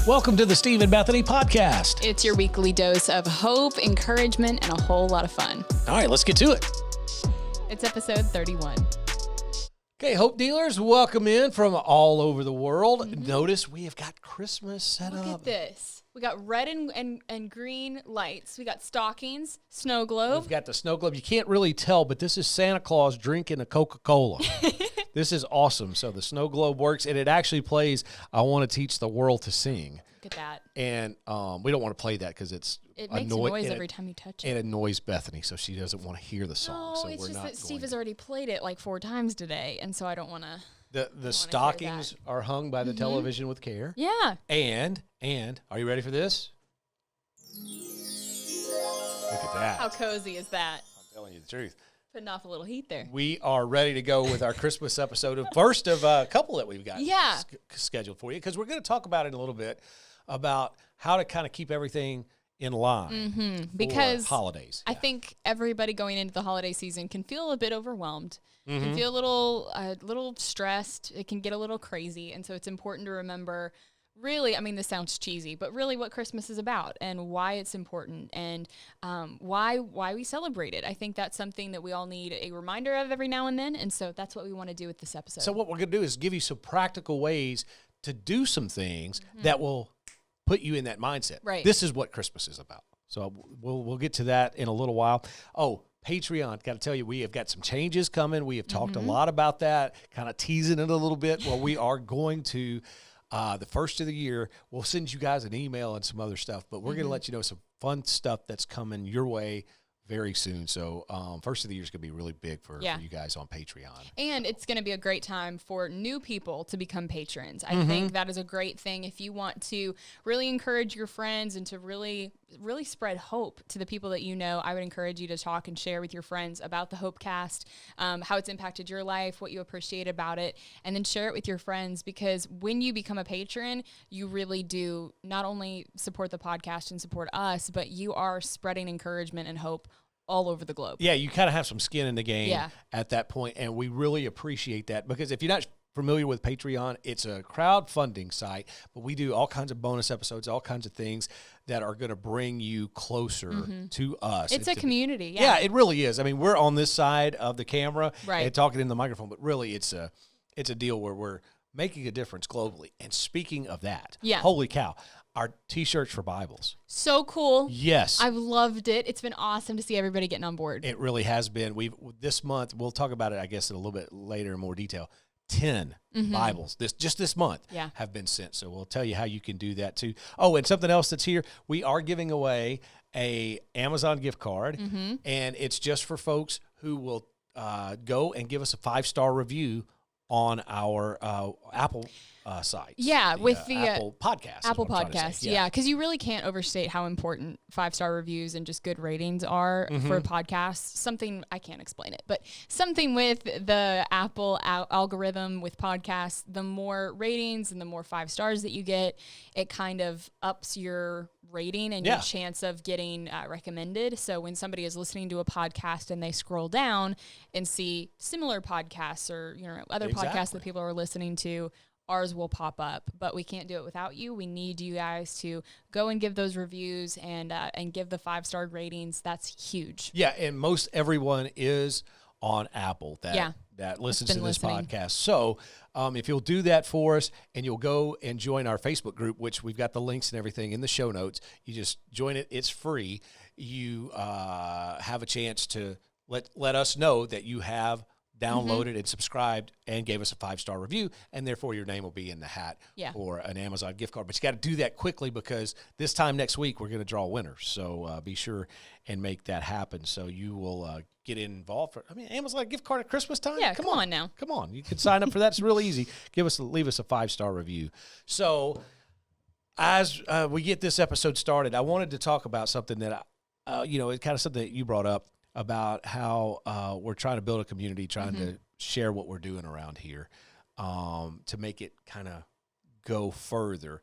Welcome to the Steve and Bethany podcast. It's your weekly dose of hope, encouragement, and a whole lot of fun. All right, let's get to it. It's episode 31. Okay, hope dealers, welcome in from all over the world. Notice we have got Christmas set up. Look at this. We got red and green lights. We got stockings, snow globe. We've got the snow globe. You can't really tell, but this is Santa Claus drinking a Coca-Cola. This is awesome. So the snow globe works, and it actually plays I Want to Teach the World to Sing. Look at that. And we don't want to play that because it makes a noise every time you touch it. It annoys Bethany, so she doesn't want to hear the song. No, so it's we're just not that Steve has already played it like 4 times today, and so I don't want to. The stockings are hung by the television with care. Yeah. And are you ready for this? Look at that. How cozy is that? I'm telling you the truth. Putting off a little heat there. We are ready to go with our Christmas episode, first of a couple that we've got scheduled for you, because we're going to talk about it in a little bit, about how to kind of keep everything in line because for holidays. I think everybody going into the holiday season can feel a bit overwhelmed, can feel a little stressed. It can get a little crazy. And so it's important to remember really, I mean, this sounds cheesy, but really what Christmas is about and why it's important and why we celebrate it. I think that's something that we all need a reminder of every now and then. And so that's what we want to do with this episode. So what we're going to do is give you some practical ways to do some things that will put you in that mindset. Right. This is what Christmas is about. So we'll get to that in a little while. Oh, Patreon, got to tell you, we have got some changes coming. We have talked a lot about that, kind of teasing it a little bit. Well, we are going to, the first of the year, we'll send you guys an email and some other stuff, but we're going to let you know some fun stuff that's coming your way very soon. So first of the year is going to be really big for you guys on Patreon. And it's going to be a great time for new people to become patrons. I think that is a great thing if you want to really encourage your friends and to really spread hope to the people that you know. I would encourage you to talk and share with your friends about the Hopecast, how it's impacted your life, what you appreciate about it, and then share it with your friends, because when you become a patron, you really do not only support the podcast and support us, but you are spreading encouragement and hope all over the globe. Yeah, you kind of have some skin in the game at that point, and we really appreciate that, because if you're not familiar with Patreon, it's a crowdfunding site, but we do all kinds of bonus episodes, all kinds of things that are going to bring you closer to us. It's a community. Yeah, it really is. I mean, we're on this side of the camera and talking in the microphone, but really it's a deal where we're making a difference globally. And speaking of that, holy cow, our T-shirts for Bibles. So cool. Yes. I've loved it. It's been awesome to see everybody getting on board. It really has been. This month, we'll talk about it, I guess, in a little bit later in more detail. 10 Bibles this month have been sent. So we'll tell you how you can do that too. Oh, and something else that's here, we are giving away a Amazon gift card, and it's just for folks who will go and give us a 5-star review on our Apple site. Yeah, with the Apple Podcast. Apple Podcast, because you really can't overstate how important 5-star reviews and just good ratings are for podcasts. Something, I can't explain it, but something with the Apple algorithm with podcasts, the more ratings and the more 5 stars that you get, it kind of ups your rating and your chance of getting recommended. So when somebody is listening to a podcast and they scroll down and see similar podcasts or other podcasts that people are listening to, ours will pop up. But we can't do it without you. We need you guys to go and give those reviews and give the 5-star ratings. That's huge. Yeah, and most everyone is on Apple that listens to this podcast. So if you'll do that for us and you'll go and join our Facebook group, which we've got the links and everything in the show notes, you just join it. It's free. You have a chance to let us know that you have downloaded and subscribed and gave us a 5-star review, and therefore your name will be in the hat for an Amazon gift card. But you got to do that quickly, because this time next week we're going to draw winners. So be sure and make that happen. So you will get involved. Amazon gift card at Christmas time? Yeah, come on now. Come on. You can sign up for that. It's real easy. Leave us a 5-star review. So as we get this episode started, I wanted to talk about something that, it's kind of something that you brought up, about how we're trying to build a community, trying to share what we're doing around here to make it kind of go further.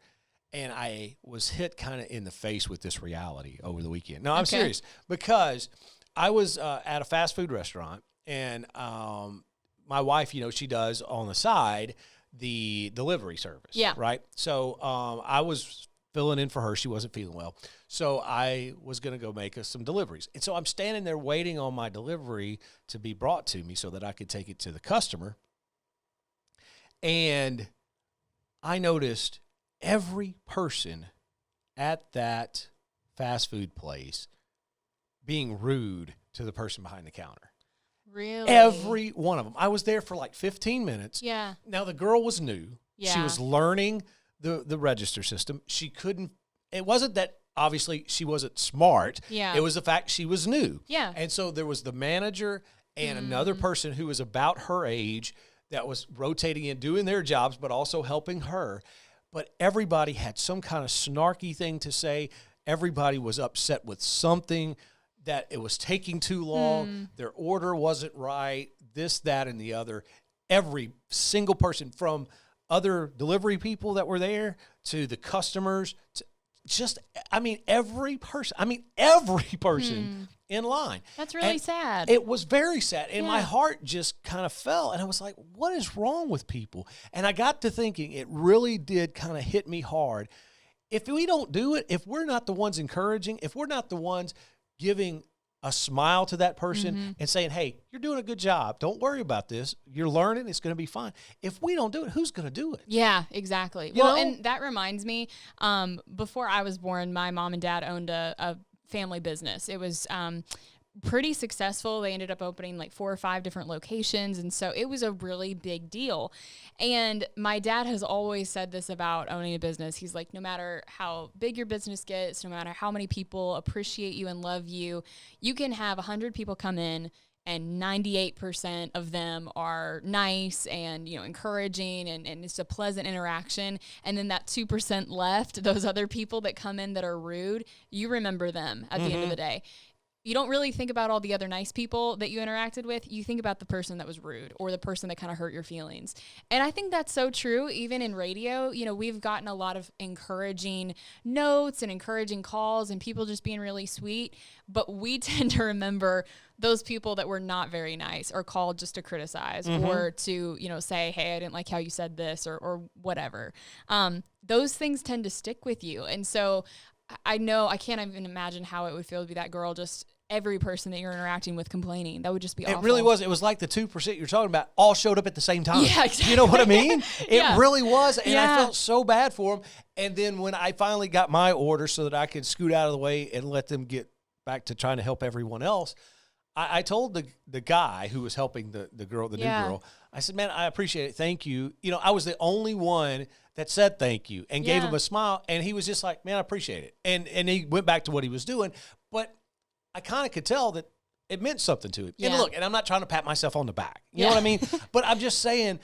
And I was hit kind of in the face with this reality over the weekend. No, I'm serious, because I was at a fast food restaurant, and my wife, she does on the side the delivery service. Yeah. Right? So I was filling in for her. She wasn't feeling well. So I was going to go make us some deliveries. And so I'm standing there waiting on my delivery to be brought to me so that I could take it to the customer. And I noticed every person at that fast food place being rude to the person behind the counter. Really? Every one of them. I was there for like 15 minutes. Yeah. Now, the girl was new. Yeah. She was learning the register system. She couldn't, it wasn't that obviously she wasn't smart. Yeah. It was the fact she was new. Yeah. And so there was the manager and another person who was about her age that was rotating in, doing their jobs, but also helping her. But everybody had some kind of snarky thing to say. Everybody was upset with something, that it was taking too long, their order wasn't right, this, that, and the other. Every single person, from other delivery people that were there to the customers, to just, every person in line. That's really sad. It was very sad. And my heart just kind of fell. And I was like, what is wrong with people? And I got to thinking, it really did kind of hit me hard. If we don't do it, if we're not the ones encouraging, if we're not the ones giving a smile to that person and saying, hey, you're doing a good job. Don't worry about this. You're learning. It's going to be fine. If we don't do it, who's going to do it? Yeah, exactly. You know? And that reminds me, before I was born, my mom and dad owned a family business. It was pretty successful. They ended up opening like 4 or 5 different locations. And so it was a really big deal. And my dad has always said this about owning a business. He's like, no matter how big your business gets, no matter how many people appreciate you and love you, you can have 100 people come in and 98% of them are nice and, encouraging and it's a pleasant interaction. And then that 2% left, those other people that come in that are rude, you remember them at the end of the day. You don't really think about all the other nice people that you interacted with. You think about the person that was rude or the person that kind of hurt your feelings. And I think that's so true. Even in radio, we've gotten a lot of encouraging notes and encouraging calls and people just being really sweet. But we tend to remember those people that were not very nice or called just to criticize or to, say, hey, I didn't like how you said this or whatever. Those things tend to stick with you. And so I can't even imagine how it would feel to be that girl, just every person that you're interacting with complaining. That would just be awful. It really was. It was like the 2% you're talking about all showed up at the same time. Yeah, exactly. You know what I mean? It really was. And I felt so bad for them. And then when I finally got my order so that I could scoot out of the way and let them get back to trying to help everyone else, I told the guy who was helping the girl, the new girl, I said, man, I appreciate it. Thank you. I was the only one that said thank you and gave him a smile. And he was just like, man, I appreciate it. And he went back to what he was doing. But I kind of could tell that it meant something to him. And look, and I'm not trying to pat myself on the back. You know what I mean? But I'm just saying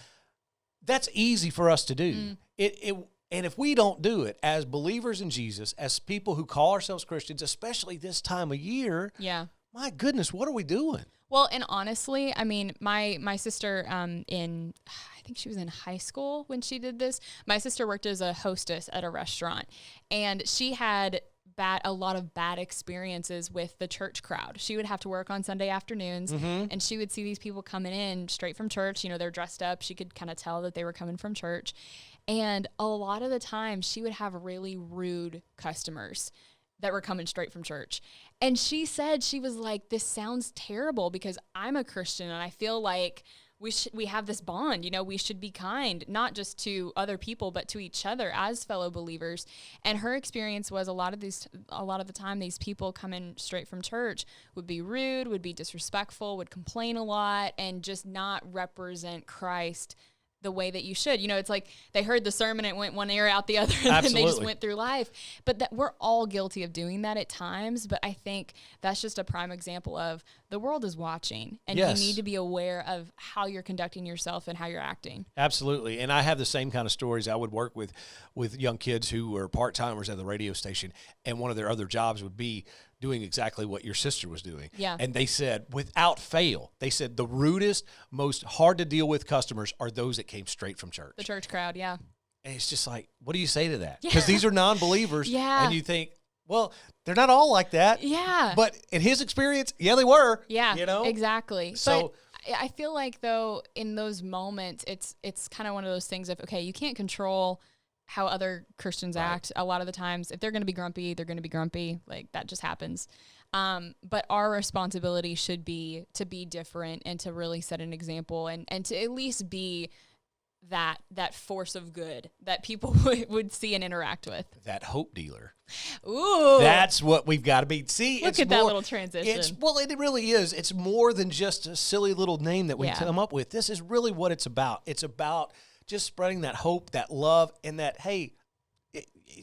that's easy for us to do. And if we don't do it as believers in Jesus, as people who call ourselves Christians, especially this time of year, my goodness, what are we doing? Well, and honestly, my sister I think she was in high school when she did this. My sister worked as a hostess at a restaurant, and she had a lot of bad experiences with the church crowd. She would have to work on Sunday afternoons, and she would see these people coming in straight from church. They're dressed up. She could kind of tell that they were coming from church. And a lot of the time, she would have really rude customers that were coming straight from church. And she said, she was like, this sounds terrible because I'm a Christian and I feel like we have this bond, we should be kind, not just to other people, but to each other as fellow believers. And her experience was a lot of the time, these people coming straight from church would be rude, would be disrespectful, would complain a lot, and just not represent Christ the way that you should. It's like they heard the sermon, it went one ear out the other, and then they just went through life. But that we're all guilty of doing that at times. But I think that's just a prime example of the world is watching, and you need to be aware of how you're conducting yourself and how you're acting. Absolutely. And I have the same kind of stories. I would work with young kids who were part-timers at the radio station, and one of their other jobs would be doing exactly what your sister was doing. Yeah. And they said, without fail, the rudest, most hard to deal with customers are those that came straight from church. The church crowd, yeah. And it's just like, what do you say to that? Because these are non-believers. Yeah. And you think, well, they're not all like that. Yeah. But in his experience, they were. Yeah, exactly. So but I feel like, though, in those moments, it's kind of one of those things of, okay, you can't control how other Christians act. A lot of the times, if they're going to be grumpy, they're going to be grumpy. Like, that just happens. But our responsibility should be to be different and to really set an example and to at least be that force of good that people would see and interact with. That hope dealer. Ooh. That's what we've got to be. See, look at that little transition. It really is. It's more than just a silly little name that we come up with. This is really what it's about. It's about just spreading that hope, that love, and that, hey,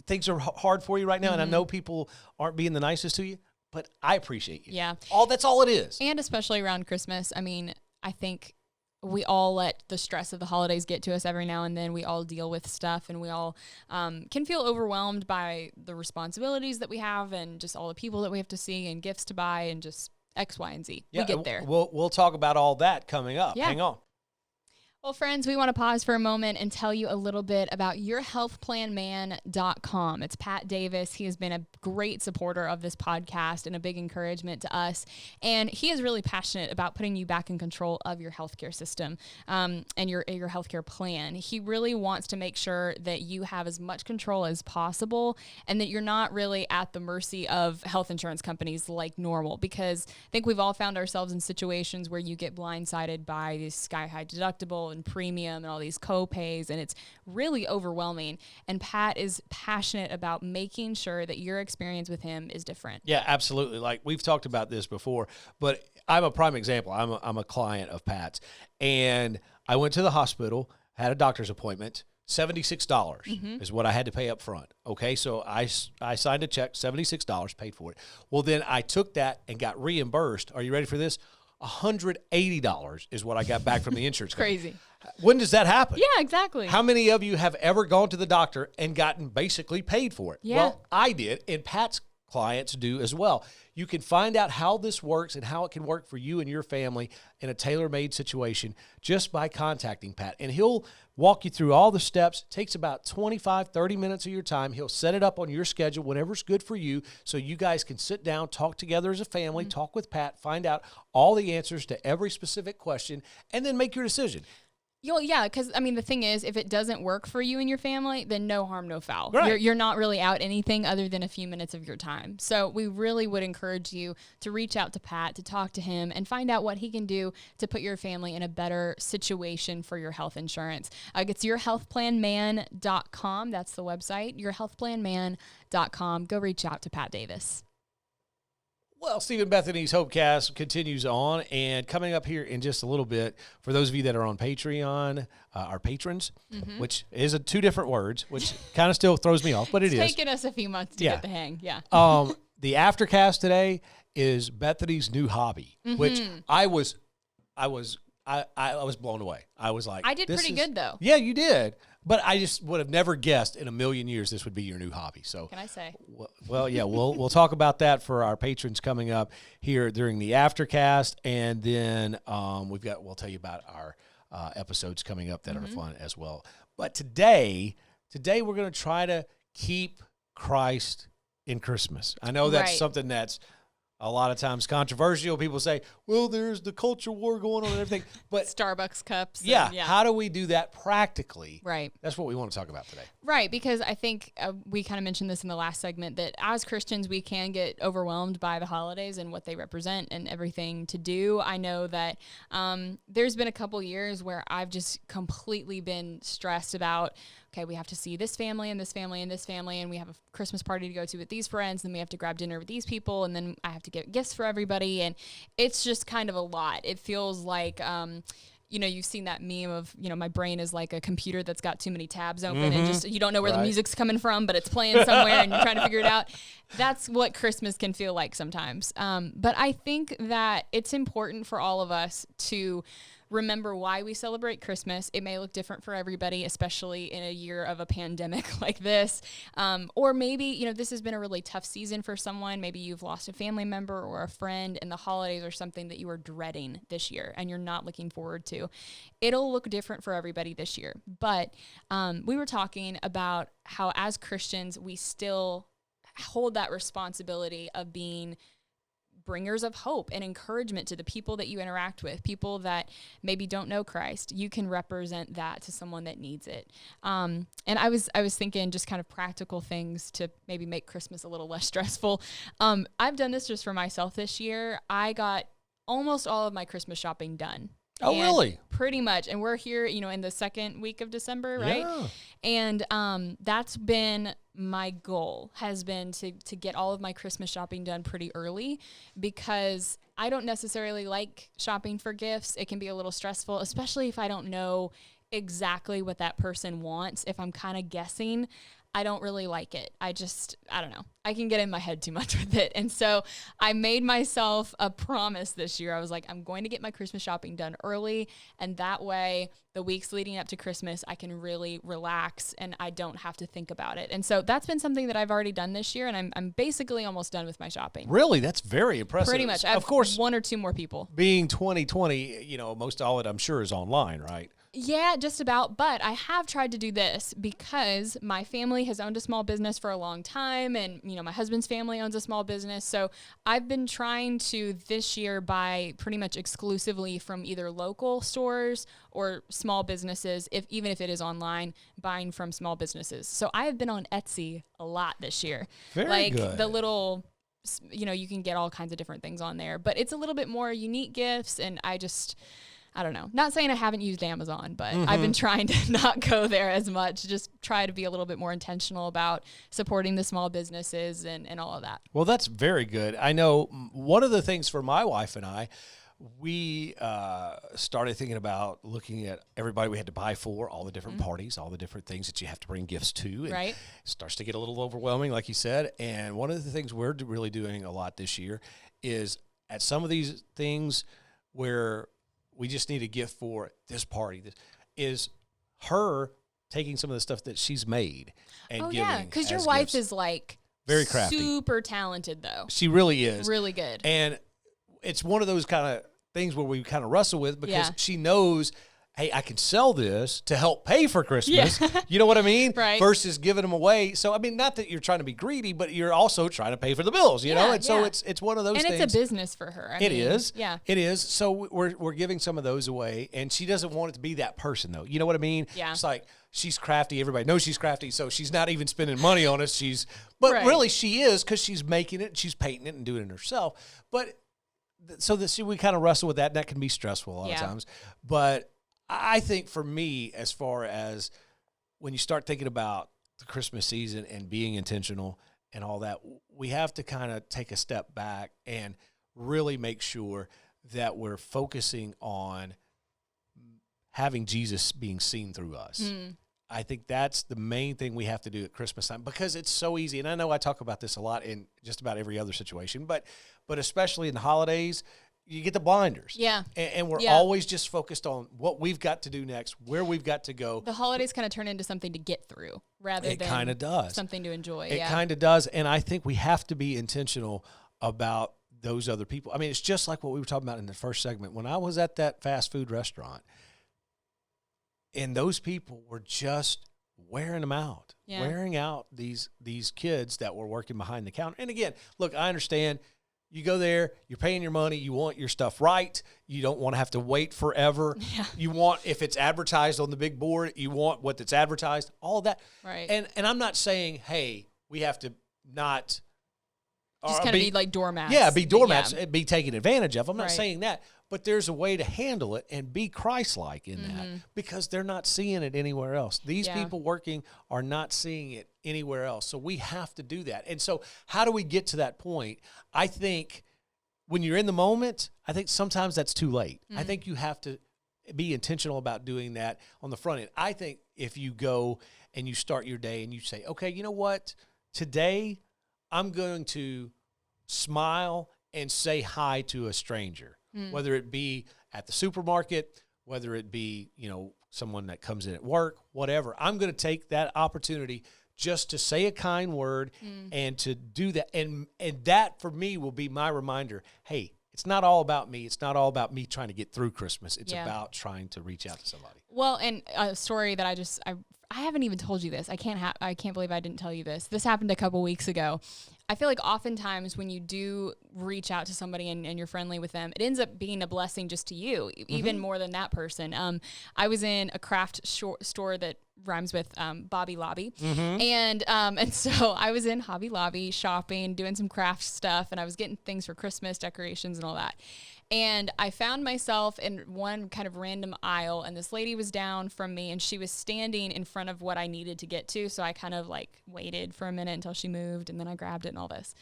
things are hard for you right now, and I know people aren't being the nicest to you, but I appreciate you. Yeah. That's all it is. And especially around Christmas. I mean, I think we all let the stress of the holidays get to us every now and then. We all deal with stuff, and we all can feel overwhelmed by the responsibilities that we have and just all the people that we have to see and gifts to buy and just X, Y, and Z. Yeah, we get there. We'll talk about all that coming up. Yeah. Hang on. Well, friends, we want to pause for a moment and tell you a little bit about yourhealthplanman.com. It's Pat Davis. He has been a great supporter of this podcast and a big encouragement to us. And he is really passionate about putting you back in control of your healthcare system and your healthcare plan. He really wants to make sure that you have as much control as possible and that you're not really at the mercy of health insurance companies like normal, because I think we've all found ourselves in situations where you get blindsided by these sky-high deductible and premium and all these copays, and it's really overwhelming. And Pat is passionate about making sure that your experience with him is different. Yeah, absolutely. Like, we've talked about this before, but I'm a prime example. I'm a client of Pat's, and I went to the hospital, had a doctor's appointment. $76 is what I had to pay up front. Okay, so I signed a check, $76, paid for it. Well, then I took that and got reimbursed. Are you ready for this? $180 is what I got back from the insurance company. Crazy. When does that happen? Yeah, exactly. How many of you have ever gone to the doctor and gotten basically paid for it? Yeah. Well, I did, and Pat's clients do as well. You can find out how this works and how it can work for you and your family in a tailor-made situation just by contacting Pat. And he'll walk you through all the steps. It takes about 25, 30 minutes of your time. He'll set it up on your schedule, whatever's good for you, so you guys can sit down, talk together as a family, talk with Pat, find out all the answers to every specific question, and then make your decision. Yeah, because, I mean, the thing is, if it doesn't work for you and your family, then no harm, no foul. Right. You're not really out anything other than a few minutes of your time. So we really would encourage you to reach out to Pat, to talk to him, and find out what he can do to put your family in a better situation for your health insurance. It's yourhealthplanman.com. That's the website, yourhealthplanman.com. Go reach out to Pat Davis. Well, Stephen Bethany's Hopecast continues on, and coming up here in just a little bit, for those of you that are on Patreon, our patrons, which is two different words, which kind of still throws me off, but it's taken us a few months to get the hang. Yeah. The Aftercast today is Bethany's new hobby, which I was blown away. I was like, I did pretty good though. Yeah, you did. But I just would have never guessed in a million years this would be your new hobby. So can I say? Well, yeah, we'll talk about that for our patrons coming up here during the Aftercast, and then we'll tell you about our episodes coming up that are fun as well. But today we're going to try to keep Christ in Christmas. I know that's something that's a lot of times controversial. People say, well, there's the culture war going on and everything. But Starbucks cups. Yeah, how do we do that practically? Right. That's what we want to talk about today. Right, because I think we kind of mentioned this in the last segment, that as Christians, we can get overwhelmed by the holidays and what they represent and everything to do. I know that there's been a couple years where I've just completely been stressed about, okay, we have to see this family and this family and this family, and we have a Christmas party to go to with these friends, and then we have to grab dinner with these people, and then I have to get gifts for everybody, and it's just kind of a lot. It feels like, you've seen that meme of, my brain is like a computer that's got too many tabs open and just, you don't know where the music's coming from, but it's playing somewhere and you're trying to figure it out. That's what Christmas can feel like sometimes. But I think that it's important for all of us to remember why we celebrate Christmas. It may look different for everybody, especially in a year of a pandemic like this. Or maybe, this has been a really tough season for someone. Maybe you've lost a family member or a friend, and the holidays are something that you are dreading this year and you're not looking forward to. It'll look different for everybody this year. But we were talking about how as Christians, we still hold that responsibility of being bringers of hope and encouragement to the people that you interact with, people that maybe don't know Christ. You can represent that to someone that needs it. And I was thinking just kind of practical things to maybe make Christmas a little less stressful. I've done this just for myself this year. I got almost all of my Christmas shopping done. Oh, really? Pretty much. And we're here, in the second week of December, right? Yeah. And that's been my goal, has been to get all of my Christmas shopping done pretty early, because I don't necessarily like shopping for gifts. It can be a little stressful, especially if I don't know exactly what that person wants. If I'm kind of guessing, I don't really like it. I don't know. I can get in my head too much with it. And so I made myself a promise this year. I was like, I'm going to get my Christmas shopping done early. And that way, the weeks leading up to Christmas, I can really relax and I don't have to think about it. And so that's been something that I've already done this year. And I'm basically almost done with my shopping. Really? That's very impressive. Pretty much. I have, of course, one or two more people. Being 2020, most all it I'm sure is online, right? Yeah, just about. But I have tried to do this because my family has owned a small business for a long time. And, my husband's family owns a small business. So I've been trying to this year buy pretty much exclusively from either local stores or small businesses, even if it is online, buying from small businesses. So I have been on Etsy a lot this year. Very good. The little, you can get all kinds of different things on there. But it's a little bit more unique gifts. And I don't know. Not saying I haven't used Amazon, but I've been trying to not go there as much. Just try to be a little bit more intentional about supporting the small businesses and all of that. Well, that's very good. I know one of the things for my wife and I, we started thinking about looking at everybody we had to buy for, all the different parties, all the different things that you have to bring gifts to. And right. It starts to get a little overwhelming, like you said. And one of the things we're really doing a lot this year is at some of these things where we just need a gift for this party. This is her taking some of the stuff that she's made and giving. Oh, yeah, because your wife is very crafty. Super talented, though. She really is. Really good. And it's one of those kind of things where we kind of wrestle with because she knows, hey, I can sell this to help pay for Christmas. Yeah. You know what I mean? Right. Versus giving them away. So, not that you're trying to be greedy, but you're also trying to pay for the bills, you know? And so it's one of those things. And it's a business for her. It is. Yeah. It is. So we're giving some of those away, and she doesn't want it to be that person, though. You know what I mean? Yeah. It's like she's crafty. Everybody knows she's crafty, so she's not even spending money on us. But really she is, because she's making it, she's painting it and doing it herself. But so we kind of wrestle with that, and that can be stressful a lot of times. But I think for me, as far as when you start thinking about the Christmas season and being intentional and all that, we have to kind of take a step back and really make sure that we're focusing on having Jesus being seen through us. I think that's the main thing we have to do at Christmas time, because it's so easy. And I know I talk about this a lot in just about every other situation, but especially in the holidays, you get the blinders. Yeah. And we're always just focused on what we've got to do next, where we've got to go. The holidays kind of turn into something to get through rather than kind of does. Something to enjoy. It kind of does. And I think we have to be intentional about those other people. It's just like what we were talking about in the first segment. When I was at that fast food restaurant, and those people were just wearing them out, wearing out these kids that were working behind the counter. And again, look, I understand. You go there, you're paying your money, you want your stuff right. You don't want to have to wait forever. Yeah. You want, if it's advertised on the big board, you want what that's advertised, all of that. Right. And I'm not saying, hey, we have to not just kind of be like doormats. Yeah, be doormats, be taken advantage of. I'm not right. saying that. But there's a way to handle it and be Christ-like in that, because they're not seeing it anywhere else. These people working are not seeing it anywhere else. So we have to do that. And so how do we get to that point? I think when you're in the moment, I think sometimes that's too late. I think you have to be intentional about doing that on the front end. I think if you go and you start your day and you say, okay, you know what? Today I'm going to smile and say hi to a stranger. Whether it be at the supermarket, whether it be, someone that comes in at work, whatever. I'm going to take that opportunity just to say a kind word and to do that. And that for me will be my reminder. Hey, it's not all about me. It's not all about me trying to get through Christmas. It's about trying to reach out to somebody. Well, and a story that I haven't even told you this. I can't believe I didn't tell you this. This happened a couple weeks ago. I feel like oftentimes when you do reach out to somebody and you're friendly with them, it ends up being a blessing just to you, even more than that person. I was in a craft store that rhymes with Bobby Lobby. And so I was in Hobby Lobby shopping, doing some craft stuff, and I was getting things for Christmas decorations and all that. And I found myself in one kind of random aisle, and this lady was down from me, and she was standing in front of what I needed to get to. So I kind of like waited for a minute until she moved, and then I grabbed it and all this.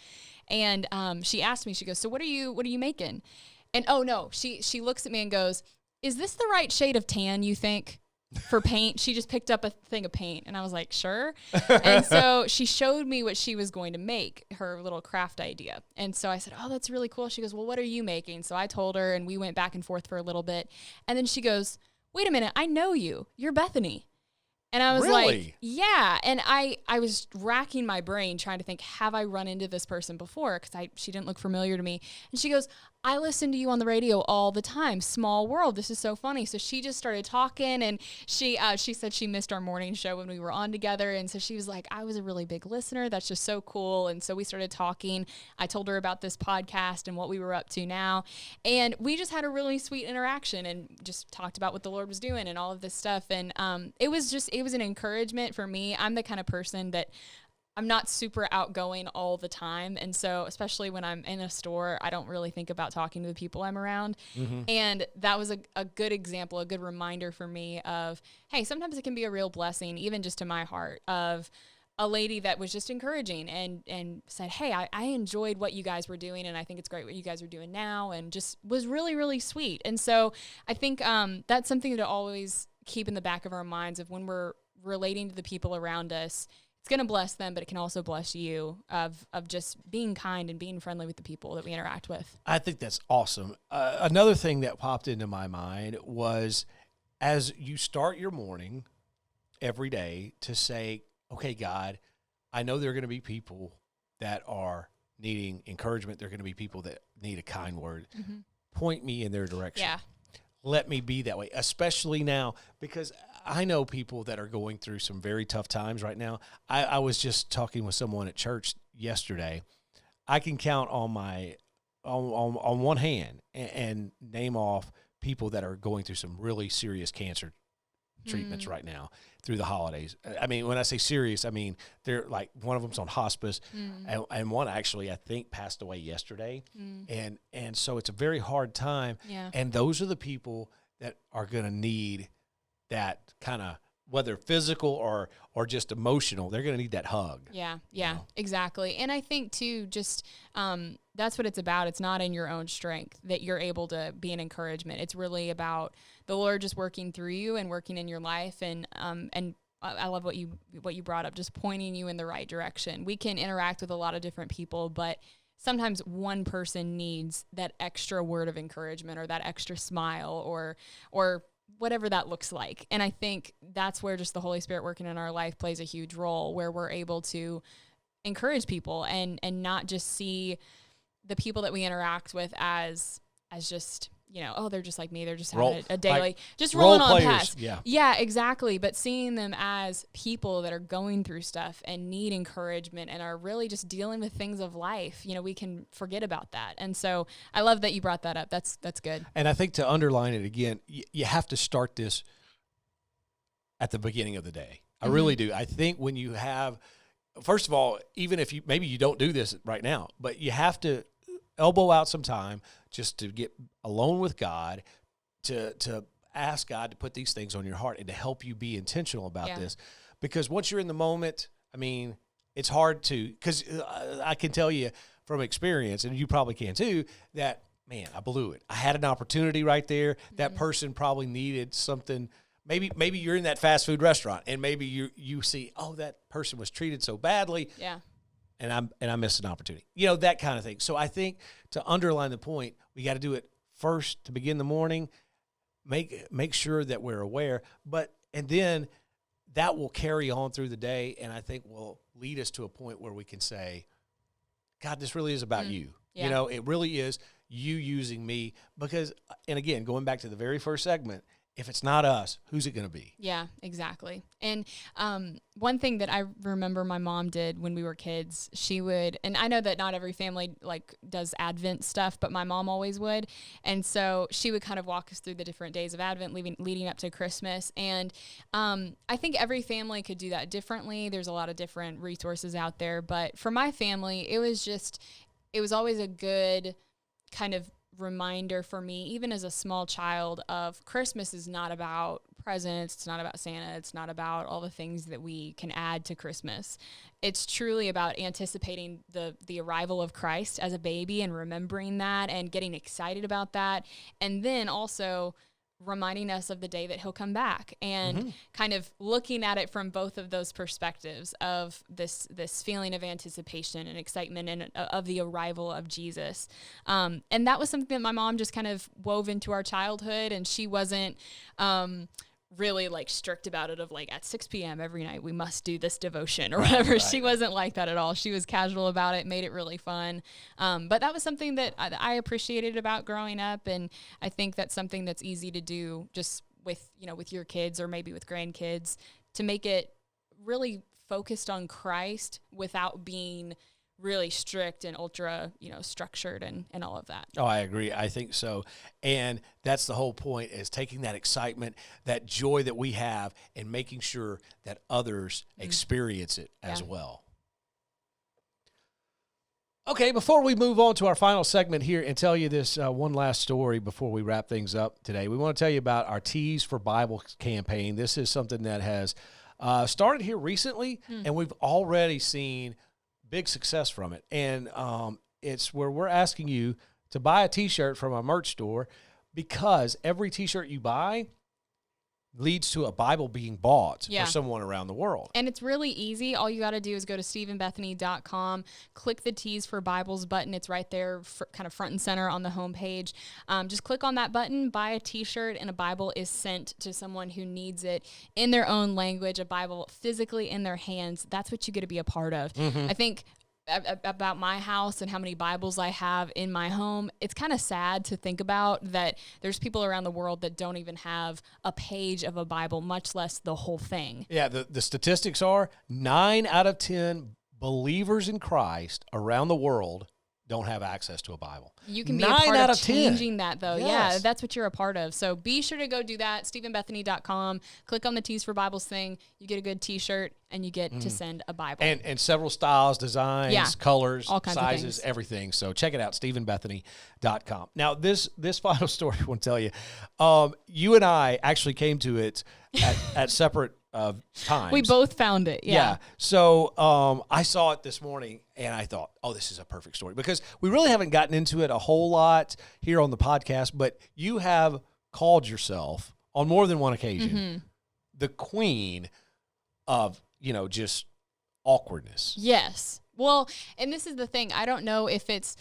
And she asked me, she goes, "So what are you making?" And oh no, she looks at me and goes, "Is this the right shade of tan, you think, for paint?" She just picked up a thing of paint, and I was like, "Sure." And so she showed me what she was going to make, her little craft idea. And so I said, "Oh, that's really cool." She goes, "Well, what are you making?" So I told her, and we went back and forth for a little bit. And then she goes, "Wait a minute, I know you. You're Bethany." And I was like, yeah. And I was racking my brain trying to think, have I run into this person before? Because she didn't look familiar to me. And she goes, "I listen to you on the radio all the time. Small world. This is so funny." So she just started talking, and she said she missed our morning show when we were on together. And so she was like, "I was a really big listener. That's just so cool." And so we started talking. I told her about this podcast and what we were up to now. And we just had a really sweet interaction and just talked about what the Lord was doing and all of this stuff. And it was an encouragement for me. I'm the kind of person that I'm not super outgoing all the time. And so especially when I'm in a store, I don't really think about talking to the people I'm around. And that was a good example, a good reminder for me of, hey, sometimes it can be a real blessing, even just to my heart, of a lady that was just encouraging and said, "Hey, I enjoyed what you guys were doing, and I think it's great what you guys are doing now," and just was really, really sweet. And so I think that's something to always keep in the back of our minds of when we're relating to the people around us. It's going to bless them, but it can also bless you of just being kind and being friendly with the people that we interact with. I think that's awesome. Another thing that popped into my mind was as you start your morning every day to say, "Okay, God, I know there are going to be people that are needing encouragement. There are going to be people that need a kind word. Point me in their direction. Yeah. Let me be that way," especially now, because I know people that are going through some very tough times right now. I was just talking with someone at church yesterday. I can count on on one hand and name off people that are going through some really serious cancer treatments right now through the holidays. I mean, when I say serious, I mean, they're like, one of them's on hospice and one actually, I think, passed away yesterday. And so it's a very hard time. Yeah. And those are the people that are going to need that kind of, whether physical or just emotional, they're going to need that hug. Yeah, exactly. And I think too, just that's what it's about. It's not in your own strength that you're able to be an encouragement. It's really about the Lord just working through you and working in your life. And I love what you brought up, just pointing you in the right direction. We can interact with a lot of different people, but sometimes one person needs that extra word of encouragement or that extra smile or whatever that looks like. And I think that's where just the Holy Spirit working in our life plays a huge role, where we're able to encourage people and not just see the people that we interact with as just, oh, they're just like me. They're just having a daily, just rolling on past. Yeah, exactly. But seeing them as people that are going through stuff and need encouragement and are really just dealing with things of life, we can forget about that. And so I love that you brought that up. That's good. And I think to underline it again, you have to start this at the beginning of the day. I really do. I think when you have, first of all, even if maybe you don't do this right now, but you have to elbow out some time just to get alone with God, to ask God to put these things on your heart and to help you be intentional about this. Because once you're in the moment, I mean, it's hard to, because I can tell you from experience, and you probably can too, that, man, I blew it. I had an opportunity right there. That person probably needed something. Maybe you're in that fast food restaurant and maybe you see, oh, that person was treated so badly. Yeah. And I missed an opportunity, that kind of thing. So I think to underline the point, we got to do it first to begin the morning, make sure that we're aware, and then that will carry on through the day. And I think will lead us to a point where we can say, God, this really is about you. Yeah. It really is you using me because, and again, going back to the very first segment, if it's not us, who's it going to be? Yeah, exactly. And one thing that I remember my mom did when we were kids, she would, and I know that not every family like does Advent stuff, but my mom always would. And so she would kind of walk us through the different days of Advent leading up to Christmas. And I think every family could do that differently. There's a lot of different resources out there. But for my family, it was always a good kind of reminder for me, even as a small child, of Christmas is not about presents, it's not about Santa, it's not about all the things that we can add to Christmas. It's truly about anticipating the arrival of Christ as a baby and remembering that and getting excited about that, and then also reminding us of the day that he'll come back, and kind of looking at it from both of those perspectives of this feeling of anticipation and excitement and of the arrival of Jesus. And that was something that my mom just kind of wove into our childhood, and she wasn't really like strict about it of like at 6 p.m. every night we must do this devotion or whatever. Right. She wasn't like that at all. She was casual about it, made it really fun. But that was something that I appreciated about growing up, and I think that's something that's easy to do just with your kids or maybe with grandkids, to make it really focused on Christ without being really strict and ultra, structured and all of that. Oh, I agree. I think so. And that's the whole point, is taking that excitement, that joy that we have, and making sure that others experience it as well. Okay, before we move on to our final segment here and tell you this one last story before we wrap things up today, we want to tell you about our Tees for Bible campaign. This is something that has started here recently, and we've already seen big success from it. And it's where we're asking you to buy a T-shirt from our merch store, because every T-shirt you buy leads to a Bible being bought for someone around the world. And it's really easy. All you got to do is go to stephenbethany.com, click the Tees for Bibles button. It's right there, kind of front and center on the homepage. Just click on that button, buy a T-shirt, and a Bible is sent to someone who needs it in their own language, a Bible physically in their hands. That's what you get to be a part of. I think about my house and how many Bibles I have in my home, it's kind of sad to think about that there's people around the world that don't even have a page of a Bible, much less the whole thing. Yeah, the statistics are 9 out of 10 believers in Christ around the world don't have access to a Bible. You can be a part of changing that, though. Yes. Yeah, that's what you're a part of. So be sure to go do that, stephenbethany.com. Click on the Tees for Bibles thing. You get a good T-shirt, and you get to send a Bible. And several styles, designs, colors, all kinds sizes, of everything. So check it out, stephenbethany.com. Now, this final story I want to tell you, you and I actually came to it at separate times. We both found it, yeah. So I saw it this morning, and I thought, this is a perfect story, because we really haven't gotten into it a whole lot here on the podcast, but you have called yourself on more than one occasion the queen of, just awkwardness. Yes. Well, and this is the thing. I don't know if it's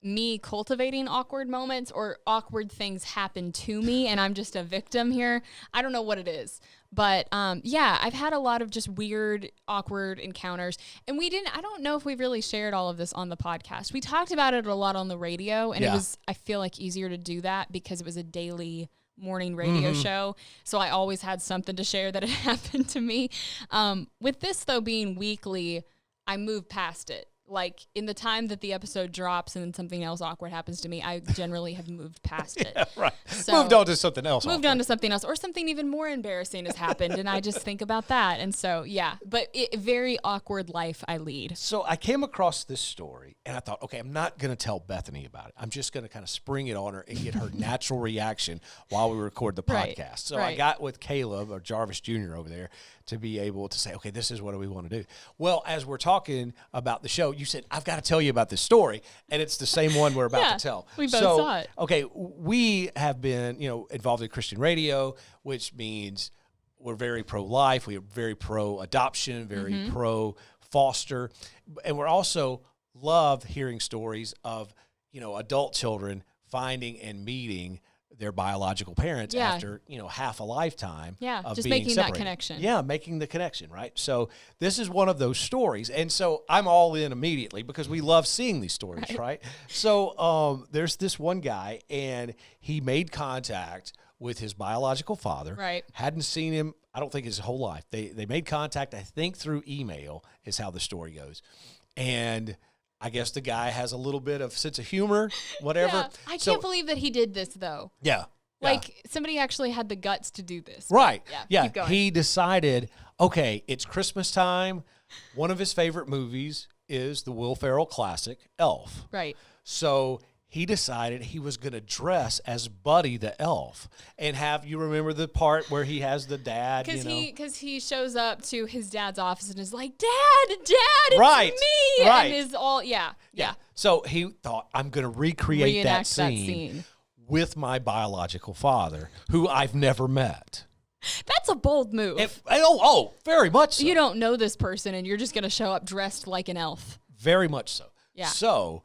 me cultivating awkward moments or awkward things happen to me and I'm just a victim here. I don't know what it is. But I've had a lot of just weird, awkward encounters. And I don't know if we've really shared all of this on the podcast. We talked about it a lot on the radio, and it was, I feel like, easier to do that because it was a daily morning radio show. So I always had something to share that had happened to me. With this, though, being weekly, I moved past it. Like, in the time that the episode drops and then something else awkward happens to me, I generally have moved past it. Right. So moved on to something else. Or something even more embarrassing has happened, and I just think about that. And so, but very awkward life I lead. So I came across this story, and I thought, okay, I'm not going to tell Bethany about it. I'm just going to kind of spring it on her and get her natural reaction while we record the podcast. So I got with Caleb, or Jarvis Jr. over there, to be able to say, okay, this is what we want to do. Well, as we're talking about the show, you said, I've got to tell you about this story, and it's the same one we're about to tell. We both saw it. Okay, we have been, involved in Christian radio, which means we're very pro-life, we're very pro-adoption, very pro-foster, and we're also love hearing stories of, adult children finding and meeting their biological parents after, half a lifetime of just being making separated. that connection. Yeah, making the connection, right? So this is one of those stories. And so I'm all in immediately because we love seeing these stories, right? So there's this one guy, and he made contact with his biological father. Right. Hadn't seen him, I don't think, his whole life. They made contact, I think, through email is how the story goes. And I guess the guy has a little bit of sense of humor, whatever. Yeah. I can't believe that he did this, though. Yeah. Like, somebody actually had the guts to do this. Right. Yeah. Keep going. He decided, okay, it's Christmas time. One of his favorite movies is the Will Ferrell classic, Elf. Right. So he decided he was going to dress as Buddy the Elf and have, you remember the part where he has the dad, Because he shows up to his dad's office and is like, Dad, it's me. Right. And is all, yeah. So he thought, I'm going to recreate that scene with my biological father, who I've never met. That's a bold move. Very much so. You don't know this person, and you're just going to show up dressed like an elf. Very much so. Yeah. So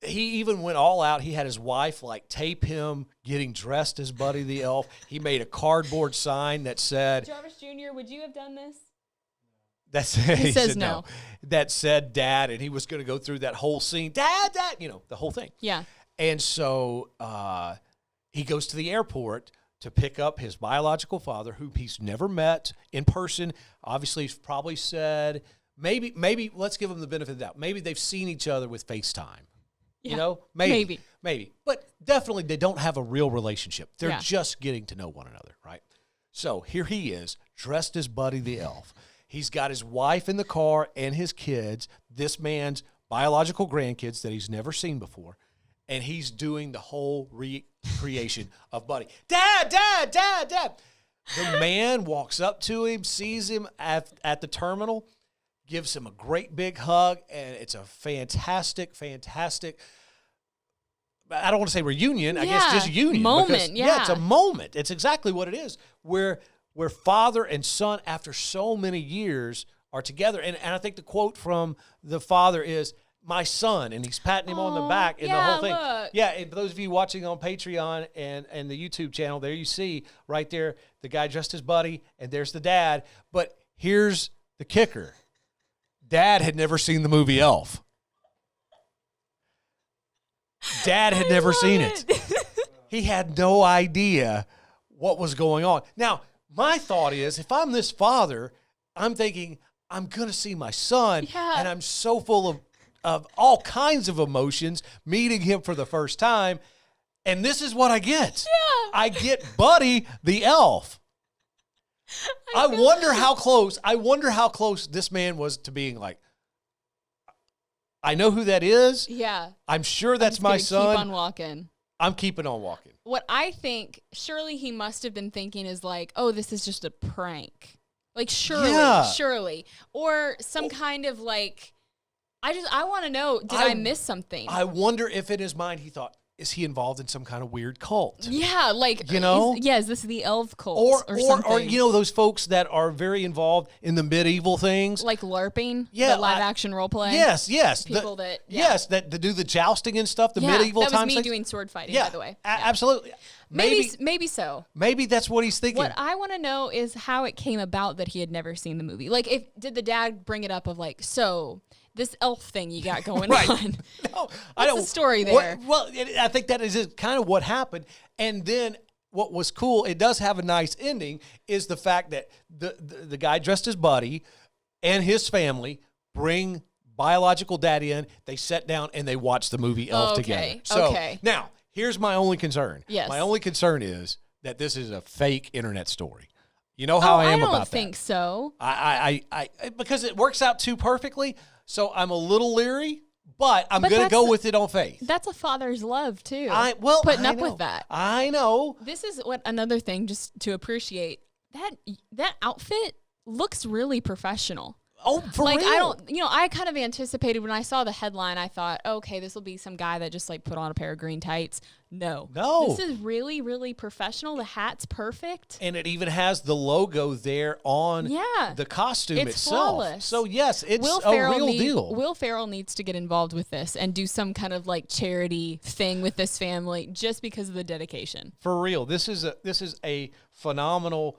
he even went all out. He had his wife tape him getting dressed as Buddy the Elf. He made a cardboard sign that said, Jarvis Jr., would you have done this? He says said no. That said Dad, and he was going to go through that whole scene. Dad, the whole thing. Yeah. And so he goes to the airport to pick up his biological father, who he's never met in person. Obviously, he's probably said, maybe let's give him the benefit of the doubt. Maybe they've seen each other with FaceTime. Yeah. Maybe. But definitely they don't have a real relationship. They're Yeah. just getting to know one another, right? So here he is, dressed as Buddy the Elf. He's got his wife in the car and his kids, this man's biological grandkids that he's never seen before. And he's doing the whole recreation of Buddy. Dad. The man walks up to him, sees him at the terminal, gives him a great big hug, and it's a fantastic, I don't want to say reunion, I guess just union. Moment, because, it's a moment. It's exactly what it is, where father and son, after so many years, are together. And I think the quote from the father is, my son, and he's patting him on the back and the whole thing. Look. Yeah, and for those of you watching on Patreon and the YouTube channel, there you see right there the guy dressed as Buddy, and there's the dad. But here's the kicker. Dad had never seen the movie Elf. Dad had never seen it. He had no idea what was going on. Now, my thought is, if I'm this father, I'm thinking, I'm going to see my son, and I'm so full of all kinds of emotions, meeting him for the first time, and this is what I get. Yeah. I get Buddy the Elf. I wonder how close this man was to being like, I know who that is. Yeah. I'm sure that's my son. Keep on walking. I'm keeping on walking. What I think, surely he must have been thinking is like, oh, this is just a prank. Like, surely. Or some kind of I want to know, did I miss something? I wonder if in his mind he thought, is he involved in some kind of weird cult? Yeah, is this the elf cult or something? Or those folks that are very involved in the medieval things. Like LARPing? Yeah. The live action role play? Yes. People that do the jousting and stuff, the medieval times. That was me doing sword fighting, by the way. Absolutely. Maybe so. Maybe that's what he's thinking. What I want to know is how it came about that he had never seen the movie. Did the dad bring it up of this elf thing you got going on? No, What's the story there? I think that is kind of what happened. And then what was cool, it does have a nice ending, is the fact that the guy dressed as Buddy and his family bring biological dad in. They sat down and they watched the movie Elf together. So now, here's my only concern. Yes. My only concern is that this is a fake internet story. You know how I am about that. I don't think so. I because it works out too perfectly. So I'm a little leery, but I'm going to go with it on faith. That's a father's love, too. Putting up with that. I know. This is another thing just to appreciate. That outfit looks really professional. Oh, for real? I kind of anticipated when I saw the headline, I thought, okay, this will be some guy that just put on a pair of green tights. No. This is really, really professional. The hat's perfect. And it even has the logo there on the costume itself. It's flawless. So, yes, it's a real deal. Will Ferrell needs to get involved with this and do some kind of charity thing with this family just because of the dedication. For real. This is a phenomenal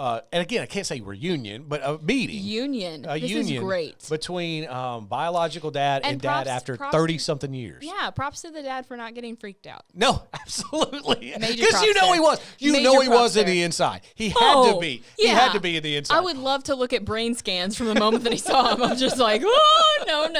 and again, I can't say reunion, but a meeting. This is great. Between biological dad and dad after 30-something years. Yeah, props to the dad for not getting freaked out. No, absolutely. Because you know he was. You know he was in the inside. He had to be. Yeah. He had to be in the inside. I would love to look at brain scans from the moment that he saw him. I'm just like, oh, no.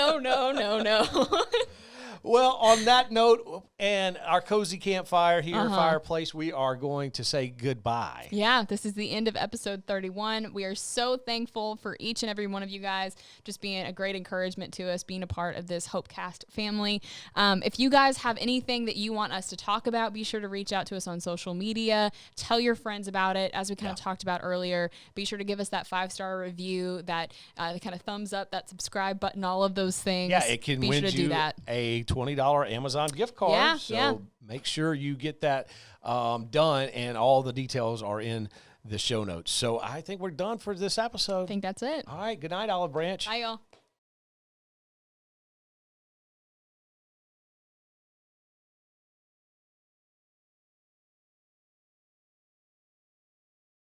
Well, on that note, and our cozy campfire here, fireplace, we are going to say goodbye. Yeah, this is the end of episode 31. We are so thankful for each and every one of you guys just being a great encouragement to us, being a part of this Hopecast family. If you guys have anything that you want us to talk about, be sure to reach out to us on social media. Tell your friends about it. As we kind of talked about earlier, be sure to give us that 5-star review, that kind of thumbs up, that subscribe button, all of those things. Yeah, it can win you a $20 Amazon gift card. So make sure you get that done, and all the details are in the show notes. So I think we're done for this episode. I think that's it. All right. Good night, Olive Branch. Bye, y'all.